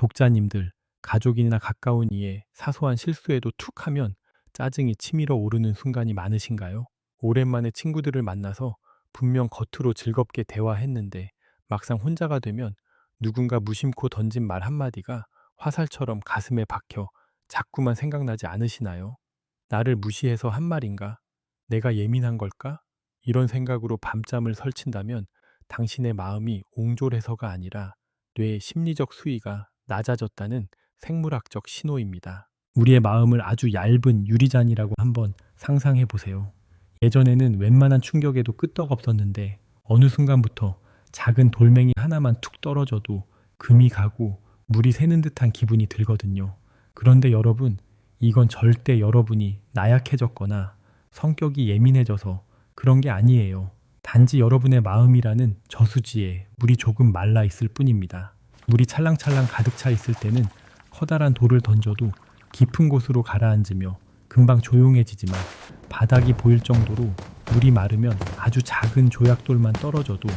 독자님들, 가족이나 가까운 이의 사소한 실수에도 툭 하면 짜증이 치밀어 오르는 순간이 많으신가요? 오랜만에 친구들을 만나서 분명 겉으로 즐겁게 대화했는데 막상 혼자가 되면 누군가 무심코 던진 말 한마디가 화살처럼 가슴에 박혀 자꾸만 생각나지 않으시나요? 나를 무시해서 한 말인가? 내가 예민한 걸까? 이런 생각으로 밤잠을 설친다면 당신의 마음이 옹졸해서가 아니라 뇌의 심리적 수위가 낮아졌다는 생물학적 신호입니다. 우리의 마음을 아주 얇은 유리잔이라고 한번 상상해 보세요. 예전에는 웬만한 충격에도 끄떡없었는데 어느 순간부터 작은 돌멩이 하나만 툭 떨어져도 금이 가고 물이 새는 듯한 기분이 들거든요. 그런데 여러분, 이건 절대 여러분이 나약해졌거나 성격이 예민해져서 그런 게 아니에요. 단지 여러분의 마음이라는 저수지에 물이 조금 말라 있을 뿐입니다. 물이 찰랑찰랑 가득 차 있을 때는 커다란 돌을 던져도 깊은 곳으로 가라앉으며 금방 조용해지지만 바닥이 보일 정도로 물이 마르면 아주 작은 조약돌만 떨어져도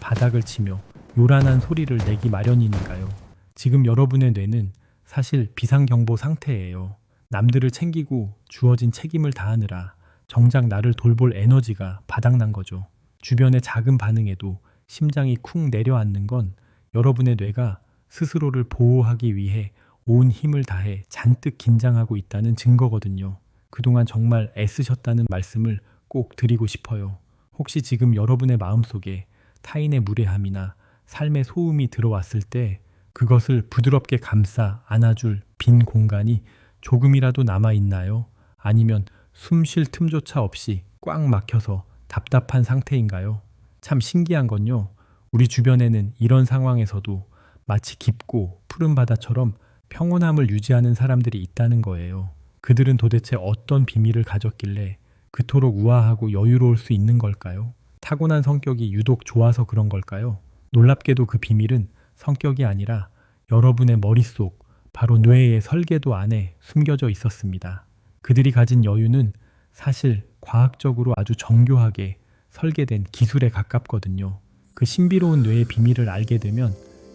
바닥을 치며 요란한 소리를 내기 마련이니까요. 지금 여러분의 뇌는 사실 비상경보 상태예요. 남들을 챙기고 주어진 책임을 다하느라 정작 나를 돌볼 에너지가 바닥난 거죠. 주변의 작은 반응에도 심장이 쿵 내려앉는 건 여러분의 뇌가 스스로를 보호하기 위해 온 힘을 다해 잔뜩 긴장하고 있다는 증거거든요. 그동안 정말 애쓰셨다는 말씀을 꼭 드리고 싶어요. 혹시 지금 여러분의 마음속에 타인의 무례함이나 삶의 소음이 들어왔을 때 그것을 부드럽게 감싸 안아줄 빈 공간이 조금이라도 남아있나요? 아니면 숨 쉴 틈조차 없이 꽉 막혀서 답답한 상태인가요? 참 신기한 건요. 우리 주변에는 이런 상황에서도 마치 깊고 푸른 바다처럼 평온함을 유지하는 사람들이 있다는 거예요. 그들은 도대체 어떤 비밀을 가졌길래 그토록 우아하고 여유로울 수 있는 걸까요? 타고난 성격이 유독 좋아서 그런 걸까요? 놀랍게도 그 비밀은 성격이 아니라 여러분의 머릿속, 바로 뇌의 설계도 안에 숨겨져 있었습니다. 그들이 가진 여유는 사실 과학적으로 아주 정교하게 설계된 기술에 가깝거든요. 그 신비로운 뇌의 비밀을 알게 되면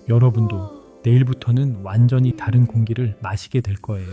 여러분도 내일부터는 완전히 다른 공기를 마시게 될 거예요.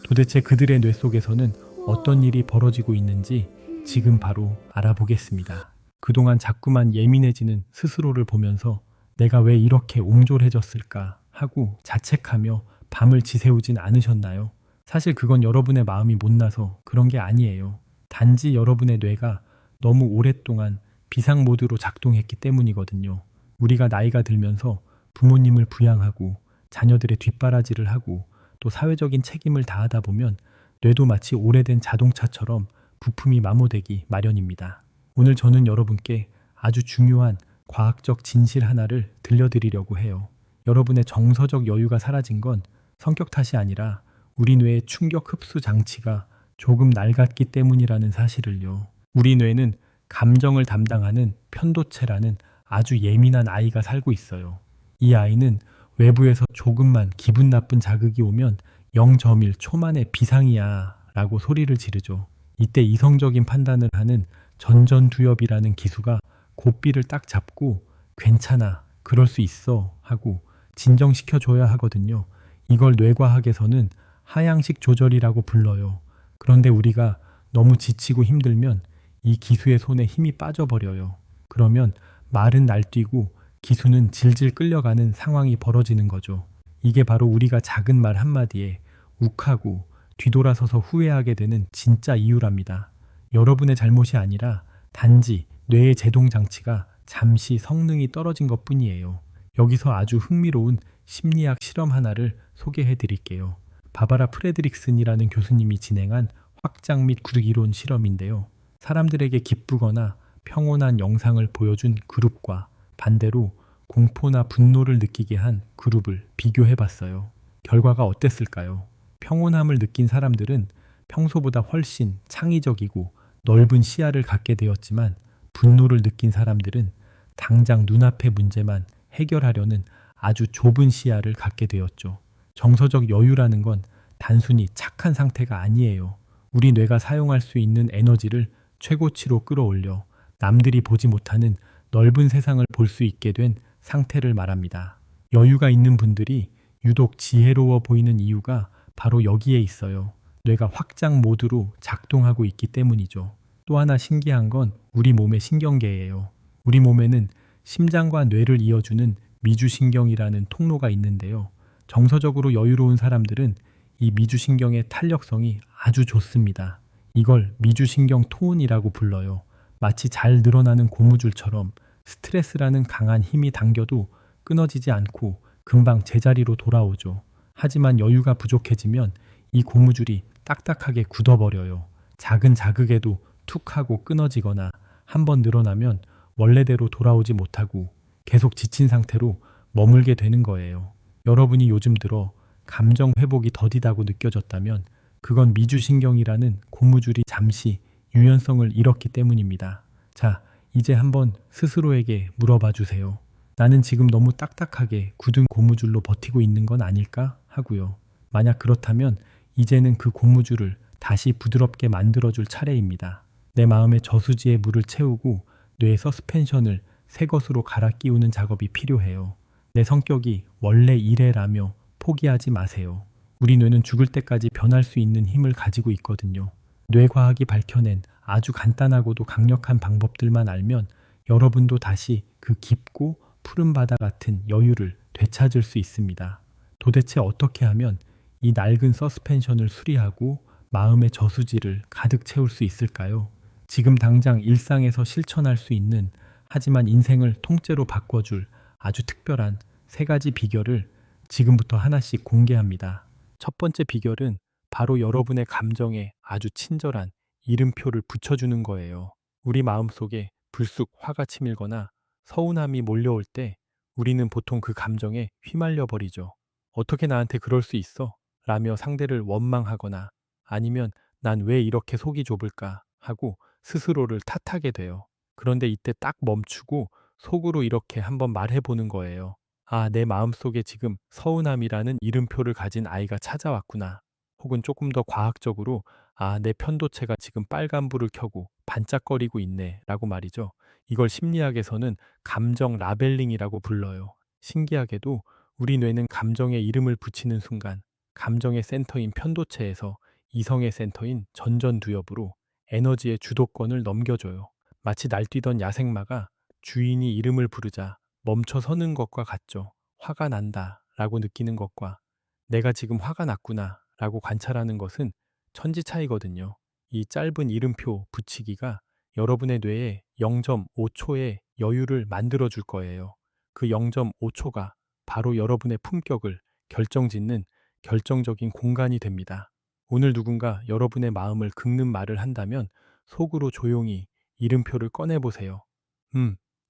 도대체 그들의 뇌 속에서는 어떤 일이 벌어지고 있는지 지금 바로 알아보겠습니다. 그동안 자꾸만 예민해지는 스스로를 보면서 내가 왜 이렇게 옹졸해졌을까 하고 자책하며 밤을 지새우진 않으셨나요? 사실 그건 여러분의 마음이 못나서 그런 게 아니에요. 단지 여러분의 뇌가 너무 오랫동안 비상 모드로 작동했기 때문이거든요. 우리가 나이가 들면서 부모님을 부양하고 자녀들의 뒷바라지를 하고 또 사회적인 책임을 다하다 보면 뇌도 마치 오래된 자동차처럼 부품이 마모되기 마련입니다. 오늘 저는 여러분께 아주 중요한 과학적 진실 하나를 들려드리려고 해요. 여러분의 정서적 여유가 사라진 건 성격 탓이 아니라 우리 뇌의 충격 흡수 장치가 조금 낡았기 때문이라는 사실을요. 우리 뇌는 감정을 담당하는 편도체라는 아주 예민한 아이가 살고 있어요. 이 아이는 외부에서 조금만 기분 나쁜 자극이 오면 0.1 초만의 비상이야 라고 소리를 지르죠. 이때 이성적인 판단을 하는 전전두엽이라는 기수가 고삐를 딱 잡고 괜찮아, 그럴 수 있어 하고 진정시켜줘야 하거든요. 이걸 뇌과학에서는 하향식 조절이라고 불러요. 그런데 우리가 너무 지치고 힘들면 이 기수의 손에 힘이 빠져버려요. 그러면 말은 날뛰고 기수는 질질 끌려가는 상황이 벌어지는 거죠. 이게 바로 우리가 작은 말 한마디에 욱하고 뒤돌아서서 후회하게 되는 진짜 이유랍니다. 여러분의 잘못이 아니라 단지 뇌의 제동 장치가 잠시 성능이 떨어진 것뿐이에요. 여기서 아주 흥미로운 심리학 실험 하나를 소개해 드릴게요. 바바라 프레드릭슨이라는 교수님이 진행한 확장 및 구득 이론 실험인데요. 사람들에게 기쁘거나 평온한 영상을 보여준 그룹과 반대로 공포나 분노를 느끼게 한 그룹을 비교해 봤어요. 결과가 어땠을까요? 평온함을 느낀 사람들은 평소보다 훨씬 창의적이고 넓은 시야를 갖게 되었지만 분노를 느낀 사람들은 당장 눈앞의 문제만 해결하려는 아주 좁은 시야를 갖게 되었죠. 정서적 여유라는 건 단순히 착한 상태가 아니에요. 우리 뇌가 사용할 수 있는 에너지를 최고치로 끌어올려 남들이 보지 못하는 넓은 세상을 볼 수 있게 된 상태를 말합니다. 여유가 있는 분들이 유독 지혜로워 보이는 이유가 바로 여기에 있어요. 뇌가 확장 모드로 작동하고 있기 때문이죠. 또 하나 신기한 건 우리 몸의 신경계예요. 우리 몸에는 심장과 뇌를 이어주는 미주신경이라는 통로가 있는데요. 정서적으로 여유로운 사람들은 이 미주신경의 탄력성이 아주 좋습니다. 이걸 미주신경 톤이라고 불러요. 마치 잘 늘어나는 고무줄처럼 스트레스라는 강한 힘이 당겨도 끊어지지 않고 금방 제자리로 돌아오죠. 하지만 여유가 부족해지면 이 고무줄이 딱딱하게 굳어버려요. 작은 자극에도 툭 하고 끊어지거나 한번 늘어나면 원래대로 돌아오지 못하고 계속 지친 상태로 머물게 되는 거예요. 여러분이 요즘 들어 감정 회복이 더디다고 느껴졌다면 그건 미주신경이라는 고무줄이 잠시 유연성을 잃었기 때문입니다. 자, 이제 한번 스스로에게 물어봐 주세요. 나는 지금 너무 딱딱하게 굳은 고무줄로 버티고 있는 건 아닐까 하고요. 만약 그렇다면 이제는 그 고무줄을 다시 부드럽게 만들어줄 차례입니다. 내 마음의 저수지에 물을 채우고 뇌의 서스펜션을 새 것으로 갈아 끼우는 작업이 필요해요. 내 성격이 원래 이래라며 포기하지 마세요. 우리 뇌는 죽을 때까지 변할 수 있는 힘을 가지고 있거든요. 뇌과학이 밝혀낸 아주 간단하고도 강력한 방법들만 알면 여러분도 다시 그 깊고 푸른 바다 같은 여유를 되찾을 수 있습니다. 도대체 어떻게 하면 이 낡은 서스펜션을 수리하고 마음의 저수지를 가득 채울 수 있을까요? 지금 당장 일상에서 실천할 수 있는 하지만 인생을 통째로 바꿔줄 아주 특별한 3가지 비결을 지금부터 하나씩 공개합니다. 첫 번째 비결은 바로 여러분의 감정에 아주 친절한 이름표를 붙여주는 거예요. 우리 마음속에 불쑥 화가 치밀거나 서운함이 몰려올 때 우리는 보통 그 감정에 휘말려 버리죠. 어떻게 나한테 그럴 수 있어? 라며 상대를 원망하거나 아니면 난 왜 이렇게 속이 좁을까 하고 스스로를 탓하게 돼요. 그런데 이때 딱 멈추고 속으로 이렇게 한번 말해보는 거예요. 아, 내 마음속에 지금 서운함이라는 이름표를 가진 아이가 찾아왔구나. 혹은 조금 더 과학적으로 아, 내 편도체가 지금 빨간불을 켜고 반짝거리고 있네 라고 말이죠. 이걸 심리학에서는 감정 라벨링이라고 불러요. 신기하게도 우리 뇌는 감정에 이름을 붙이는 순간 감정의 센터인 편도체에서 이성의 센터인 전전두엽으로 에너지의 주도권을 넘겨줘요. 마치 날뛰던 야생마가 주인이 이름을 부르자 멈춰 서는 것과 같죠. 화가 난다 라고 느끼는 것과 내가 지금 화가 났구나 라고 관찰하는 것은 천지 차이거든요. 이 짧은 이름표 붙이기가 여러분의 뇌에 0.5초의 여유를 만들어 줄 거예요. 그 0.5초가 바로 여러분의 품격을 결정짓는 결정적인 공간이 됩니다. 오늘 누군가 여러분의 마음을 긁는 말을 한다면 속으로 조용히 이름표를 꺼내보세요.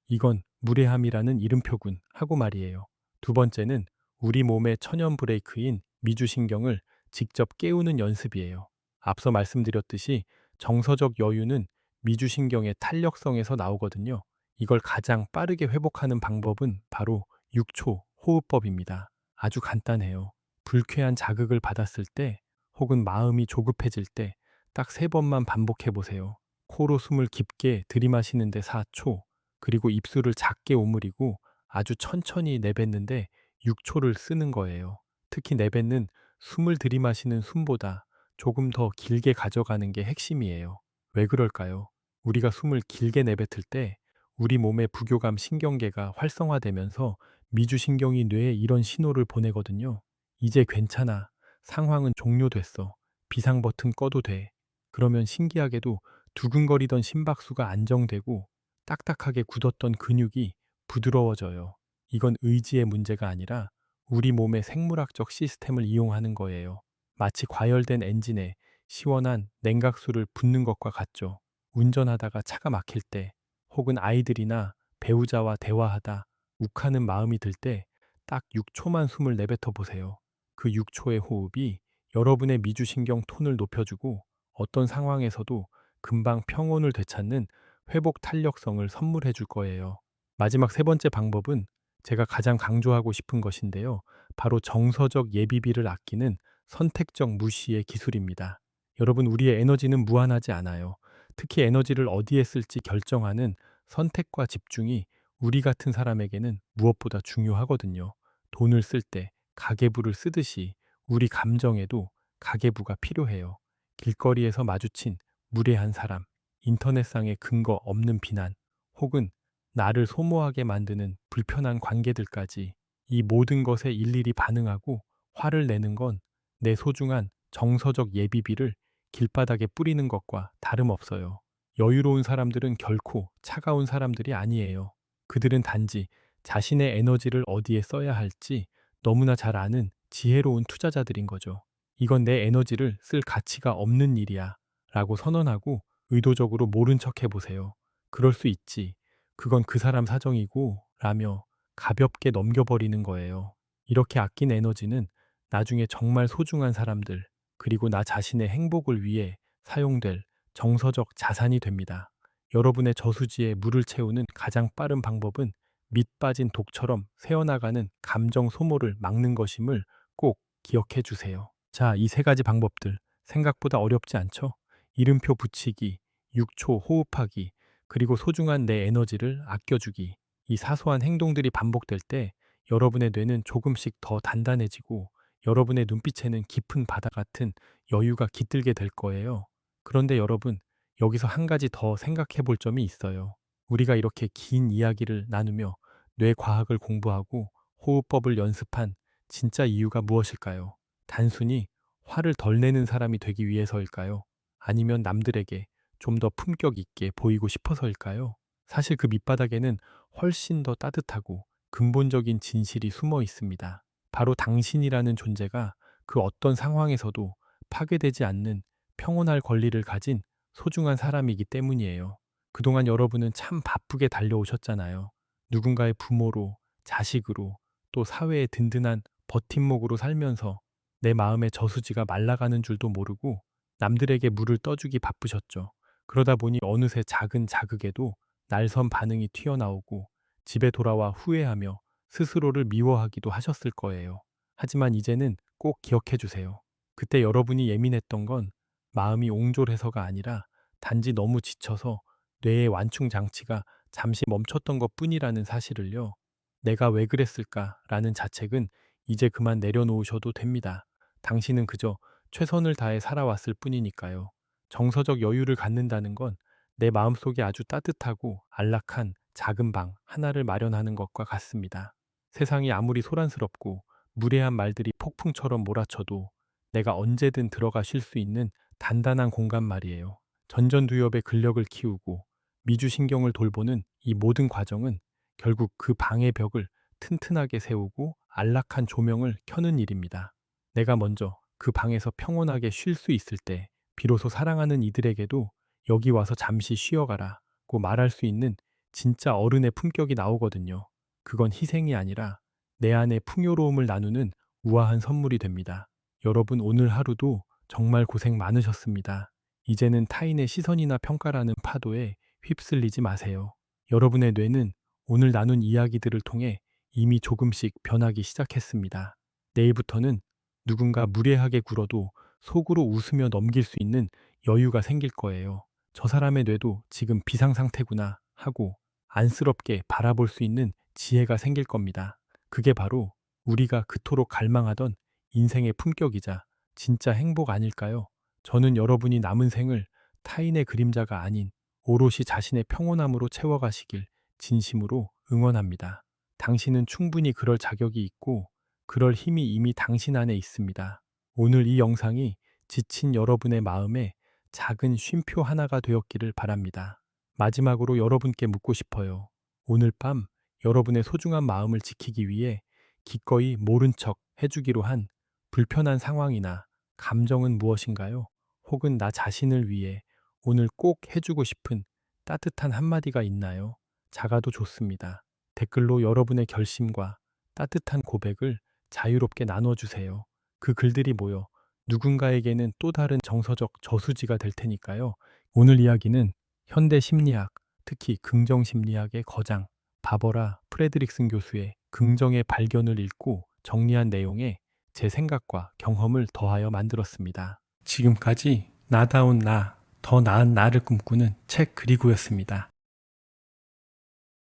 이건 무례함이라는 이름표군 하고 말이에요. 두 번째는 우리 몸의 천연 브레이크인 미주신경을 직접 깨우는 연습이에요. 앞서 말씀드렸듯이 정서적 여유는 미주신경의 탄력성에서 나오거든요. 이걸 가장 빠르게 회복하는 방법은 바로 6초 호흡법입니다. 아주 간단해요. 불쾌한 자극을 받았을 때 혹은 마음이 조급해질 때 딱 3번만 반복해 보세요. 코로 숨을 깊게 들이마시는데 4초, 그리고 입술을 작게 오므리고 아주 천천히 내뱉는데 6초를 쓰는 거예요. 특히 내뱉는 숨을 들이마시는 숨보다 조금 더 길게 가져가는 게 핵심이에요. 왜 그럴까요? 우리가 숨을 길게 내뱉을 때 우리 몸의 부교감 신경계가 활성화되면서 미주신경이 뇌에 이런 신호를 보내거든요. 이제 괜찮아. 상황은 종료됐어. 비상 버튼 꺼도 돼. 그러면 신기하게도 두근거리던 심박수가 안정되고 딱딱하게 굳었던 근육이 부드러워져요. 이건 의지의 문제가 아니라 우리 몸의 생물학적 시스템을 이용하는 거예요. 마치 과열된 엔진에 시원한 냉각수를 붓는 것과 같죠. 운전하다가 차가 막힐 때, 혹은 아이들이나 배우자와 대화하다 욱하는 마음이 들 때 딱 6초만 숨을 내뱉어 보세요. 그 6초의 호흡이 여러분의 미주신경 톤을 높여주고 어떤 상황에서도 금방 평온을 되찾는 회복 탄력성을 선물해 줄 거예요. 마지막 3번째 방법은 제가 가장 강조하고 싶은 것인데요. 바로 정서적 예비비를 아끼는 선택적 무시의 기술입니다. 여러분, 우리의 에너지는 무한하지 않아요. 특히 에너지를 어디에 쓸지 결정하는 선택과 집중이 우리 같은 사람에게는 무엇보다 중요하거든요. 돈을 쓸 때, 가계부를 쓰듯이 우리 감정에도 가계부가 필요해요. 길거리에서 마주친 무례한 사람, 인터넷상의 근거 없는 비난, 혹은 나를 소모하게 만드는 불편한 관계들까지 이 모든 것에 일일이 반응하고 화를 내는 건 내 소중한 정서적 예비비를 길바닥에 뿌리는 것과 다름없어요. 여유로운 사람들은 결코 차가운 사람들이 아니에요. 그들은 단지 자신의 에너지를 어디에 써야 할지 너무나 잘 아는 지혜로운 투자자들인 거죠. 이건 내 에너지를 쓸 가치가 없는 일이야 라고 선언하고 의도적으로 모른 척 해보세요. 그럴 수 있지. 그건 그 사람 사정이고 라며 가볍게 넘겨버리는 거예요. 이렇게 아낀 에너지는 나중에 정말 소중한 사람들, 그리고 나 자신의 행복을 위해 사용될 정서적 자산이 됩니다. 여러분의 저수지에 물을 채우는 가장 빠른 방법은 밑 빠진 독처럼 새어나가는 감정 소모를 막는 것임을 꼭 기억해 주세요. 자, 이 세 가지 방법들 생각보다 어렵지 않죠? 이름표 붙이기, 6초 호흡하기, 그리고 소중한 내 에너지를 아껴주기. 이 사소한 행동들이 반복될 때 여러분의 뇌는 조금씩 더 단단해지고 여러분의 눈빛에는 깊은 바다 같은 여유가 깃들게 될 거예요. 그런데 여러분, 여기서 한 가지 더 생각해 볼 점이 있어요. 우리가 이렇게 긴 이야기를 나누며 뇌 과학을 공부하고 호흡법을 연습한 진짜 이유가 무엇일까요? 단순히 화를 덜 내는 사람이 되기 위해서일까요? 아니면 남들에게 좀 더 품격 있게 보이고 싶어서일까요? 사실 그 밑바닥에는 훨씬 더 따뜻하고 근본적인 진실이 숨어 있습니다. 바로 당신이라는 존재가 그 어떤 상황에서도 파괴되지 않는 평온할 권리를 가진 소중한 사람이기 때문이에요. 그동안 여러분은 참 바쁘게 달려오셨잖아요. 누군가의 부모로, 자식으로, 또 사회의 든든한 버팀목으로 살면서 내 마음의 저수지가 말라가는 줄도 모르고 남들에게 물을 떠주기 바쁘셨죠. 그러다 보니 어느새 작은 자극에도 날선 반응이 튀어나오고 집에 돌아와 후회하며 스스로를 미워하기도 하셨을 거예요. 하지만 이제는 꼭 기억해 주세요. 그때 여러분이 예민했던 건 마음이 옹졸해서가 아니라 단지 너무 지쳐서 뇌의 완충 장치가 잠시 멈췄던 것 뿐이라는 사실을요. 내가 왜 그랬을까라는 자책은 이제 그만 내려놓으셔도 됩니다. 당신은 그저 최선을 다해 살아왔을 뿐이니까요. 정서적 여유를 갖는다는 건 내 마음속에 아주 따뜻하고 안락한 작은 방 하나를 마련하는 것과 같습니다. 세상이 아무리 소란스럽고 무례한 말들이 폭풍처럼 몰아쳐도 내가 언제든 들어가 쉴 수 있는 단단한 공간 말이에요. 전전두엽의 근력을 키우고 미주신경을 돌보는 이 모든 과정은 결국 그 방의 벽을 튼튼하게 세우고 안락한 조명을 켜는 일입니다. 내가 먼저 그 방에서 평온하게 쉴 수 있을 때 비로소 사랑하는 이들에게도 여기 와서 잠시 쉬어가라고 말할 수 있는 진짜 어른의 품격이 나오거든요. 그건 희생이 아니라 내 안의 풍요로움을 나누는 우아한 선물이 됩니다. 여러분, 오늘 하루도 정말 고생 많으셨습니다. 이제는 타인의 시선이나 평가라는 파도에 휩쓸리지 마세요. 여러분의 뇌는 오늘 나눈 이야기들을 통해 이미 조금씩 변하기 시작했습니다. 내일부터는 누군가 무례하게 굴어도 속으로 웃으며 넘길 수 있는 여유가 생길 거예요. 저 사람의 뇌도 지금 비상 상태구나 하고 안쓰럽게 바라볼 수 있는 지혜가 생길 겁니다. 그게 바로 우리가 그토록 갈망하던 인생의 품격이자 진짜 행복 아닐까요? 저는 여러분이 남은 생을 타인의 그림자가 아닌 오롯이 자신의 평온함으로 채워가시길 진심으로 응원합니다. 당신은 충분히 그럴 자격이 있고 그럴 힘이 이미 당신 안에 있습니다. 오늘 이 영상이 지친 여러분의 마음에 작은 쉼표 하나가 되었기를 바랍니다. 마지막으로 여러분께 묻고 싶어요. 오늘 밤 여러분의 소중한 마음을 지키기 위해 기꺼이 모른 척 해주기로 한 불편한 상황이나 감정은 무엇인가요? 혹은 나 자신을 위해 오늘 꼭 해주고 싶은 따뜻한 한마디가 있나요? 작아도 좋습니다. 댓글로 여러분의 결심과 따뜻한 고백을 자유롭게 나눠주세요. 그 글들이 모여 누군가에게는 또 다른 정서적 저수지가 될 테니까요. 오늘 이야기는 현대 심리학, 특히 긍정 심리학의 거장 바버라 프레드릭슨 교수의 긍정의 발견을 읽고 정리한 내용에 제 생각과 경험을 더하여 만들었습니다. 지금까지 나다운 나, 더 나은 나를 꿈꾸는 책 그리고였습니다.